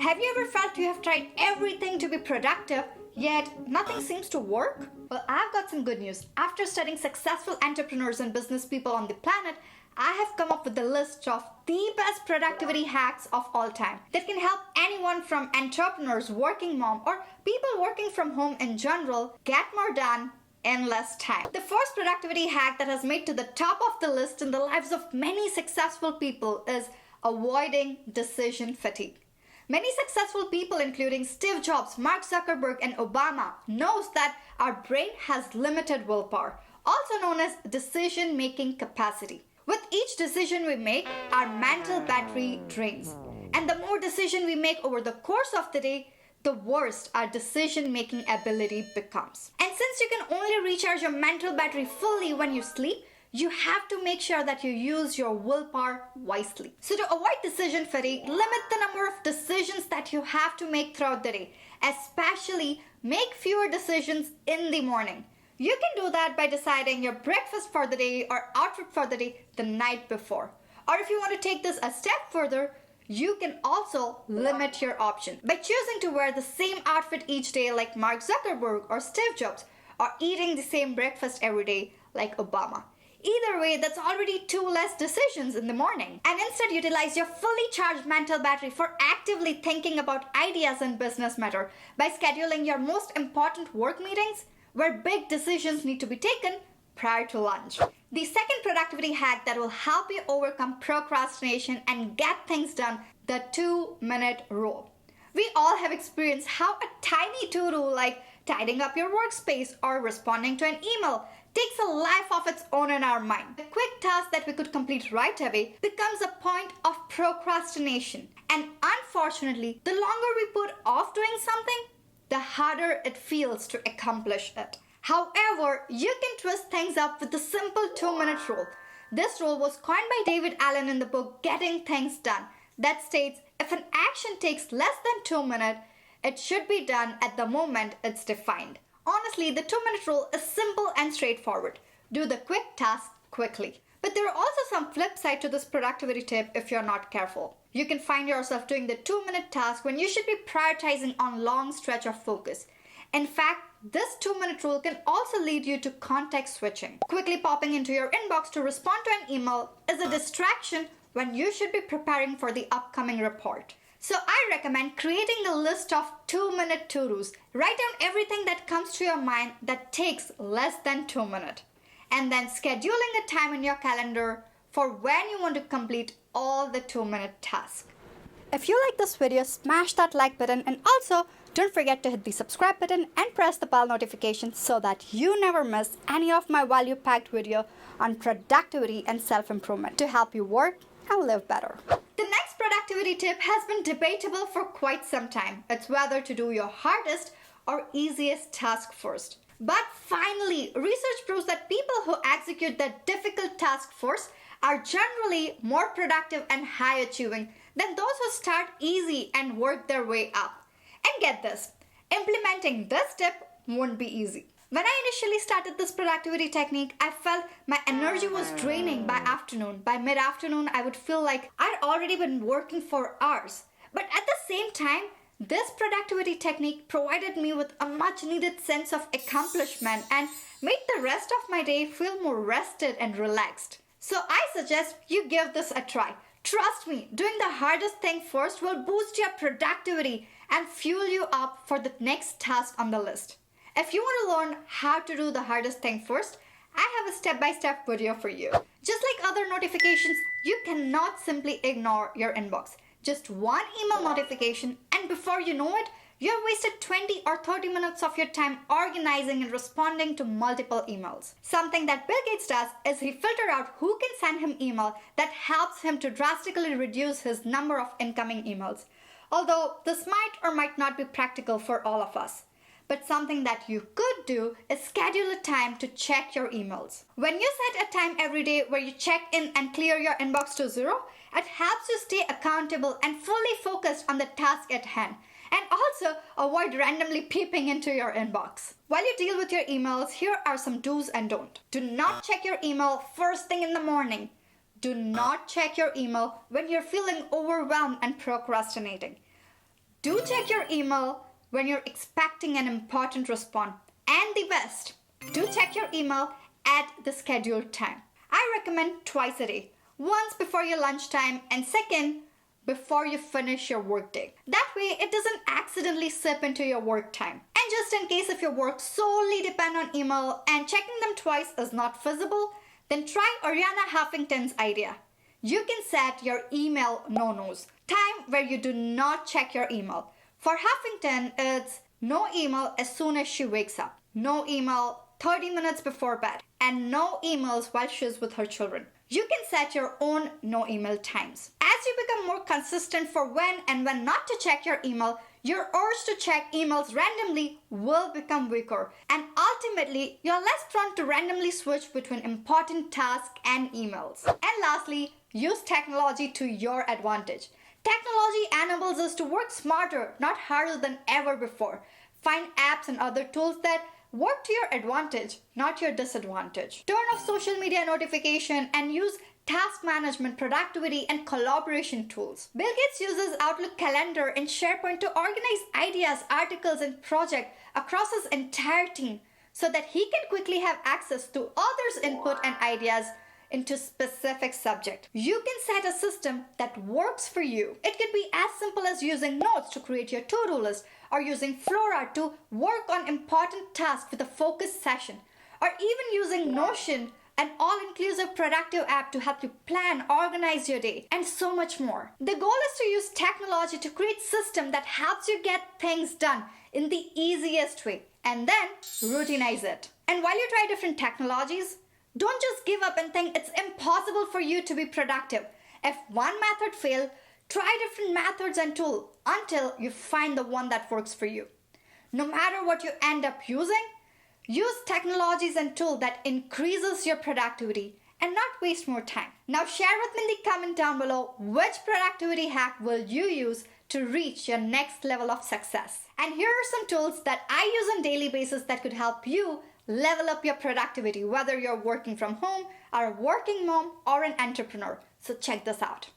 Have you ever felt you have tried everything to be productive, yet nothing seems to work? Well, I've got some good news. After studying successful entrepreneurs and business people on the planet, I have come up with a list of the best productivity hacks of all time that can help anyone from entrepreneurs, working mom, or people working from home in general get more done in less time. The first productivity hack that has made to the top of the list in the lives of many successful people is avoiding decision fatigue. Many successful people, including Steve Jobs, Mark Zuckerberg, and Obama, knows that our brain has limited willpower, also known as decision-making capacity. With each decision we make, our mental battery drains. And the more decision we make over the course of the day, the worse our decision-making ability becomes. And since you can only recharge your mental battery fully when you sleep, you have to make sure that you use your willpower wisely. So to avoid decision fatigue, limit the number of decisions that you have to make throughout the day. Especially, make fewer decisions in the morning. You can do that by deciding your breakfast for the day or outfit for the day the night before. Or if you want to take this a step further, you can also limit your options by choosing to wear the same outfit each day like Mark Zuckerberg or Steve Jobs, or eating the same breakfast every day like Obama. Either way, that's already 2 less decisions in the morning. And instead utilize your fully charged mental battery for actively thinking about ideas in business matter by scheduling your most important work meetings where big decisions need to be taken prior to lunch. The second productivity hack that will help you overcome procrastination and get things done, the 2-minute rule. We all have experienced how a tiny to-do like tidying up your workspace or responding to an email takes a life of its own in our mind. A quick task that we could complete right away becomes a point of procrastination. And unfortunately, the longer we put off doing something, the harder it feels to accomplish it. However, you can twist things up with the simple 2-minute rule. This rule was coined by David Allen in the book Getting Things Done, that states if an action takes less than 2 minutes, it should be done at the moment it's defined. Honestly, the 2-minute rule is simple and straightforward. Do the quick task quickly. But there are also some flip side to this productivity tip if you're not careful. You can find yourself doing the 2-minute task when you should be prioritizing on long stretch of focus. In fact, this 2-minute rule can also lead you to context switching. Quickly popping into your inbox to respond to an email is a distraction when you should be preparing for the upcoming report. So I recommend creating a list of 2-minute to-dos. Write down everything that comes to your mind that takes less than 2 minutes. And then scheduling a time in your calendar for when you want to complete all the 2-minute tasks. If you like this video, smash that like button, and also don't forget to hit the subscribe button and press the bell notification so that you never miss any of my value-packed video on productivity and self-improvement to help you work and live better. The next productivity tip has been debatable for quite some time. It's whether to do your hardest or easiest task first. But finally, research proves that people who execute the difficult task first are generally more productive and high achieving than those who start easy and work their way up. And get this, implementing this tip won't be easy. When I initially started this productivity technique, I felt my energy was draining by afternoon. By mid-afternoon, I would feel like I'd already been working for hours. But at the same time, this productivity technique provided me with a much-needed sense of accomplishment and made the rest of my day feel more rested and relaxed. So I suggest you give this a try. Trust me, doing the hardest thing first will boost your productivity and fuel you up for the next task on the list. If you want to learn how to do the hardest thing first, I have a step-by-step video for you. Just like other notifications, you cannot simply ignore your inbox. Just one email notification, and before you know it, you have wasted 20 or 30 minutes of your time organizing and responding to multiple emails. Something that Bill Gates does is he filters out who can send him email that helps him to drastically reduce his number of incoming emails. Although this might or might not be practical for all of us. But something that you could do is schedule a time to check your emails. When you set a time every day where you check in and clear your inbox to 0, it helps you stay accountable and fully focused on the task at hand. And also avoid randomly peeping into your inbox. While you deal with your emails, here are some do's and don'ts. Do not check your email first thing in the morning. Do not check your email when you're feeling overwhelmed and procrastinating. Do check your email when you're expecting an important response. And the best, do check your email at the scheduled time. I recommend twice a day. Once before your lunchtime and second, before you finish your workday. That way, it doesn't accidentally slip into your work time. And just in case if your work solely depends on email and checking them twice is not feasible, then try Ariana Huffington's idea. You can set your email no-nos, time where you do not check your email. For Huffington, it's no email as soon as she wakes up, no email 30 minutes before bed, and no emails while she's with her children. You can set your own no email times. As you become more consistent for when and when not to check your email, your urge to check emails randomly will become weaker, and ultimately, you're less prone to randomly switch between important tasks and emails. And lastly, use technology to your advantage. Technology enables us to work smarter, not harder than ever before. Find apps and other tools that work to your advantage, not your disadvantage. Turn off social media notification and use task management, productivity, and collaboration tools. Bill Gates uses Outlook Calendar and SharePoint to organize ideas, articles, and projects across his entire team so that he can quickly have access to others' input and ideas into specific subject. You can set a system that works for you. It could be as simple as using notes to create your to-do list, or using Flora to work on important tasks with a focused session, or even using Notion, an all-inclusive productive app to help you plan, organize your day, and so much more. The goal is to use technology to create a system that helps you get things done in the easiest way, and then routinize it. And while you try different technologies, don't just give up and think it's impossible for you to be productive. If one method fails, try different methods and tools until you find the one that works for you. No matter what you end up using, use technologies and tools that increases your productivity and not waste more time. Now share with me in the comment down below which productivity hack will you use to reach your next level of success. And here are some tools that I use on a daily basis that could help you level up your productivity, whether you're working from home, or a working mom, or an entrepreneur. So check this out.